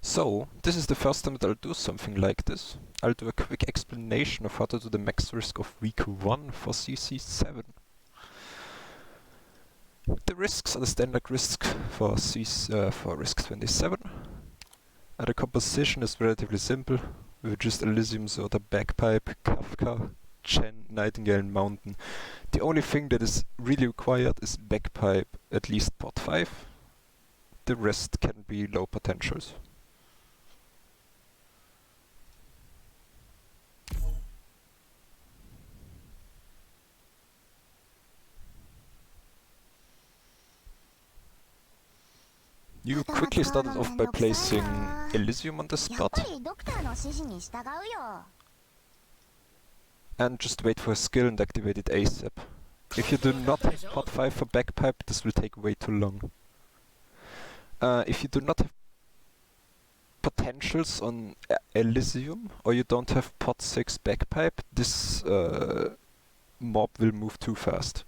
So, this is the first time that I'll do something like this. I'll do a quick explanation of how to do the max risk of week 1 for CC7. The risks are the standard risk for risk 27. And the composition is relatively simple, with just Elysium, Soda, Bagpipe, Kafka, Chen, Nightingale and Mountain. The only thing that is really required is Bagpipe, at least port 5. The rest can be low potentials. You quickly started off by placing Elysium on the spot. And just wait for a skill and activate it ASAP. If you do not have port 5 for Bagpipe, this will take way too long. If you do not have potentials on Elysium, or you don't have port 6 Bagpipe, this mob will move too fast.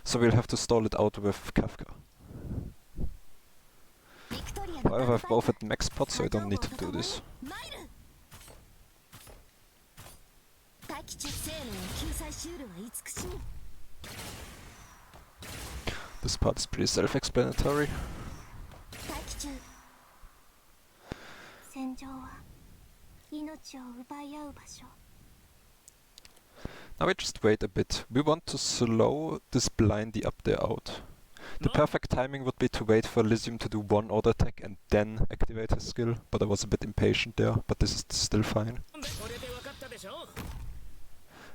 So we'll have to stall it out with Kafka. However, I've both at max pot, so I don't need to do this. This part is pretty self-explanatory. Now we just wait a bit. We want to slow this blindy up there out. The perfect timing would be to wait for Elysium to do one auto attack and then activate his skill, but I was a bit impatient there, but this is still fine.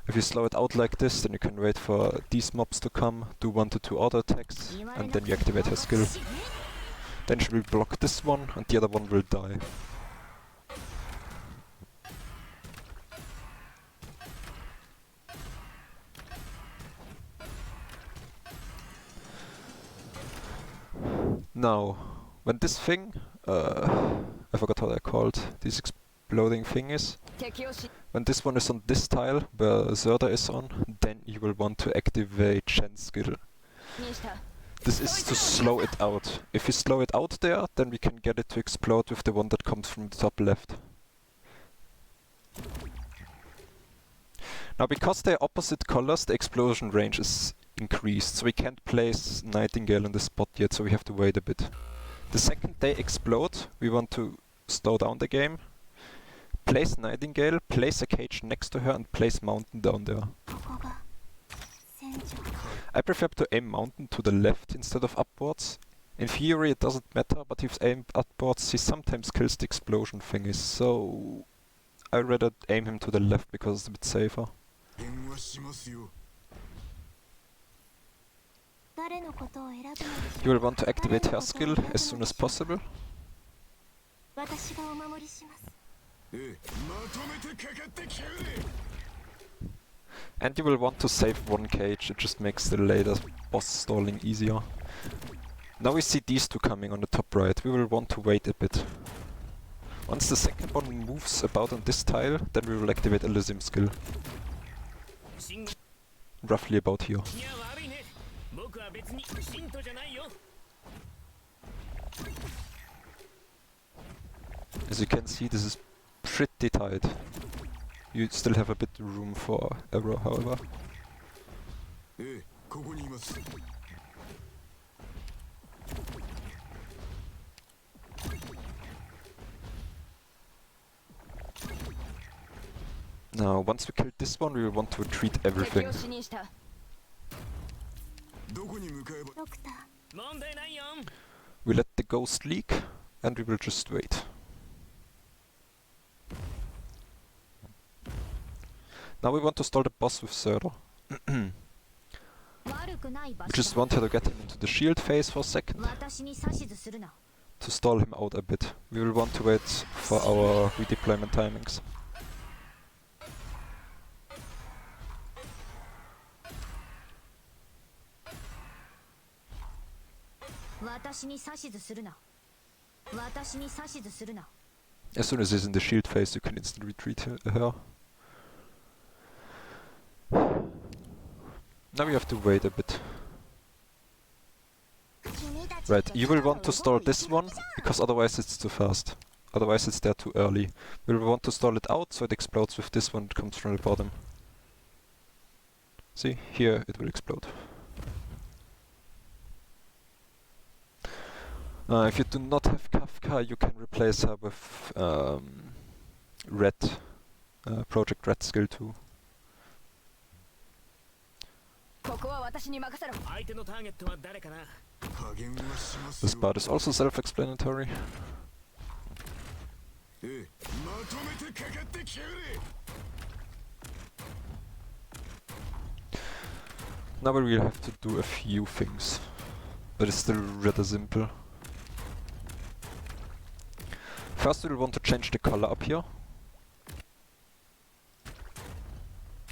If you slow it out like this, then you can wait for these mobs to come, do 1 to 2 auto attacks, and then you activate her skill. Then she will block this one, and the other one will die. Now, when this thing, I forgot how they're called, this exploding thing is. When this one is on this tile, where Zerda is on, then you will want to activate Chen's skill. This is to slow it out. If you slow it out there, then we can get it to explode with the one that comes from the top left. Now, because they're opposite colors, the explosion range is increased, so we can't place Nightingale on the spot yet, so we have to wait a bit. The second they explode, we want to slow down the game, place Nightingale, place a cage next to her and place Mountain down there. I prefer to aim Mountain to the left instead of upwards. In theory it doesn't matter, but if aimed upwards he sometimes kills the explosion thingies, so I'd rather aim him to the left because it's a bit safer. You will want to activate her skill as soon as possible. And you will want to save one cage, it just makes the later boss stalling easier. Now we see these two coming on the top right, we will want to wait a bit. Once the second one moves about on this tile, then we will activate Elysium's skill. Roughly about here. As you can see, this is pretty tight. You still have a bit of room for error, however. Now, once we killed this one, we will want to retreat everything. We let the ghost leak, and we will just wait. Now we want to stall the boss with Zerda. We just want her to get him into the shield phase for a second, to stall him out a bit. We will want to wait for our redeployment timings. As soon as he's in the shield phase, you can instantly retreat her. Now we have to wait a bit. Right, you will want to stall this one, because otherwise it's too fast. otherwise it's there too early. We'll want to stall it out so it explodes with this one that comes from the bottom. See, here it will explode. If you do not have Kafka, you can replace her with Red, Project Red skill 2. This part is also self-explanatory. Now we will have to do a few things, but it's still rather simple. First we'll want to change the color up here.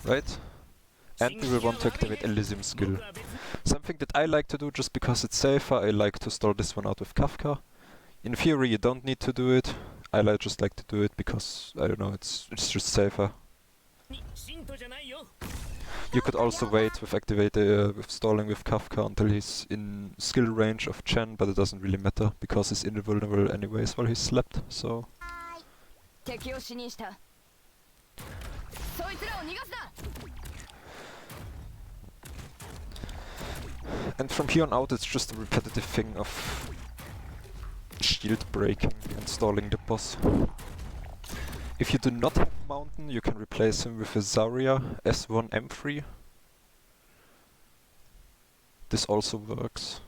Right? And we will want to activate Elysium skill. Something that I like to do just because it's safer, I like to stall this one out with Kafka. In theory you don't need to do it. I just like to do it because, I don't know, it's just safer. You could also wait with with stalling with Kafka until he's in skill range of Chen, but it doesn't really matter because he's invulnerable anyways while he's slept, so... And from here on out it's just a repetitive thing of shield breaking and stalling the boss. If you do not have Mountain, you can replace him with a Zarya S1 M3. This also works.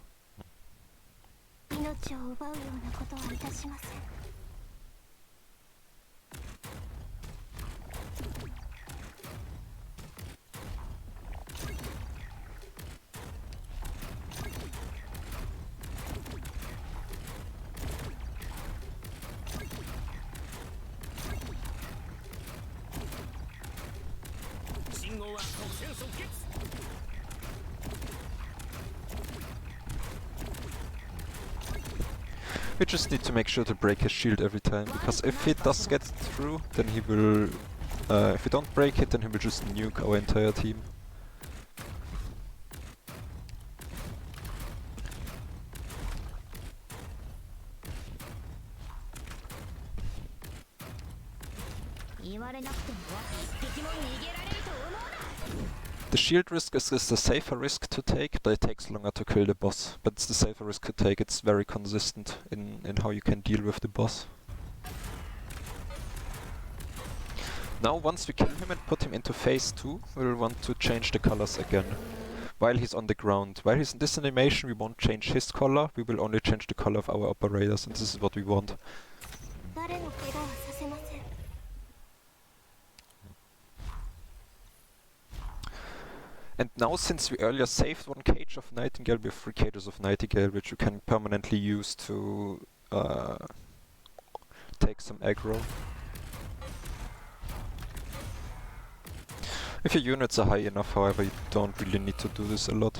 We just need to make sure to break his shield every time, because if he does get through, then he will... if we don't break it, then he will just nuke our entire team. The shield risk is the safer risk to take, but it takes longer to kill the boss. But it's the safer risk to take, it's very consistent in how you can deal with the boss. Now once we kill him and put him into phase 2, we'll want to change the colors again. While he's on the ground. While he's in this animation we won't change his color, we will only change the color of our operators, and this is what we want. And now, since we earlier saved one cage of Nightingale, we have 3 cages of Nightingale, which you can permanently use to take some aggro. If your units are high enough, however, you don't really need to do this a lot.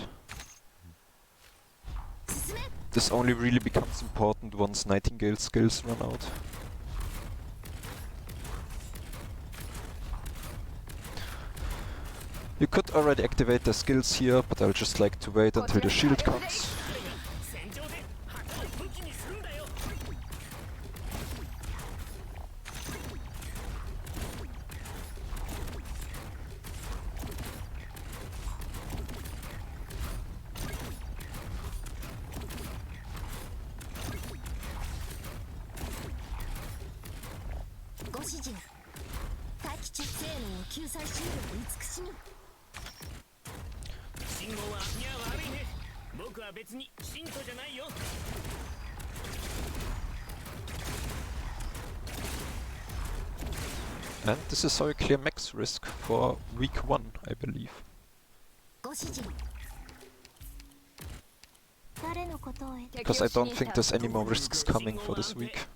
This only really becomes important once Nightingale skills run out. You could already activate the skills here, but I'll just like to wait until the shield comes. And this is how you clear max risk for week 1, I believe. Because I don't think there's any more risks coming for this week.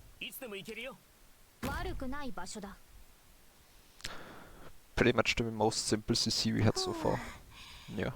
Pretty much the most simple CC we had so far. Yeah.